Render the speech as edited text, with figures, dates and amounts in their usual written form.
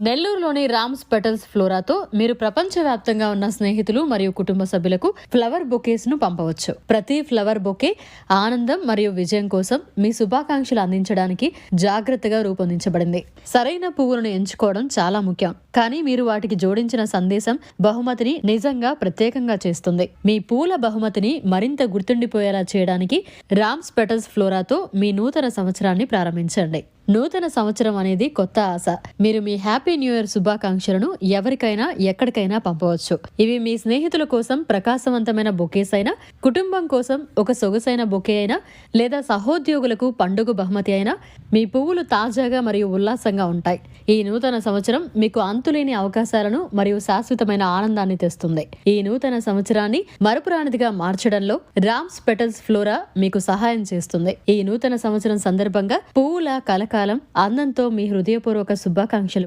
నెల్లూరులోని రామ్స్ పెటల్స్ ఫ్లోరాతో మీరు ప్రపంచవ్యాప్తంగా ఉన్న స్నేహితులు మరియు కుటుంబ సభ్యులకు ఫ్లవర్ బొకేస్ ను పంపవచ్చు. ప్రతి ఫ్లవర్ బొకే ఆనందం మరియు విజయం కోసం మీ శుభాకాంక్షలు అందించడానికి జాగ్రత్తగా రూపొందించబడింది. సరైన పువ్వులను ఎంచుకోవడం చాలా ముఖ్యం, కానీ మీరు వాటికి జోడించిన సందేశం బహుమతిని నిజంగా ప్రత్యేకంగా చేస్తుంది. మీ పూల బహుమతిని మరింత గుర్తుండిపోయేలా చేయడానికి రామ్స్ పెటల్స్ ఫ్లోరాతో మీ నూతన సంవత్సరాన్ని ప్రారంభించండి. నూతన సంవత్సరం అనేది కొత్త ఆశ. మీరు మీ హ్యాపీ న్యూ ఇయర్ శుభాకాంక్షలను ఎవరికైనా ఎక్కడికైనా పంపవచ్చు. ఇవి మీ స్నేహితుల కోసం ప్రకాశవంతమైన బొకేస్ అయినా, కుటుంబం కోసం ఒక సొగసైన బొకే అయినా, లేదా సహోద్యోగులకు పండుగ బహుమతి అయినా, మీ పువ్వులు తాజాగా మరియు ఉల్లాసంగా ఉంటాయి. ఈ నూతన సంవత్సరం మీకు అంతులేని అవకాశాలను మరియు శాశ్వతమైన ఆనందాన్ని తెస్తుంది. ఈ నూతన సంవత్సరాన్ని మరపురానిదిగా మార్చడంలో రామ్స్ పెటల్స్ ఫ్లోరా మీకు సహాయం చేస్తుంది. ఈ నూతన సంవత్సరం సందర్భంగా పువ్వుల కలకాలం అందంతో మీ హృదయపూర్వక శుభాకాంక్షలు.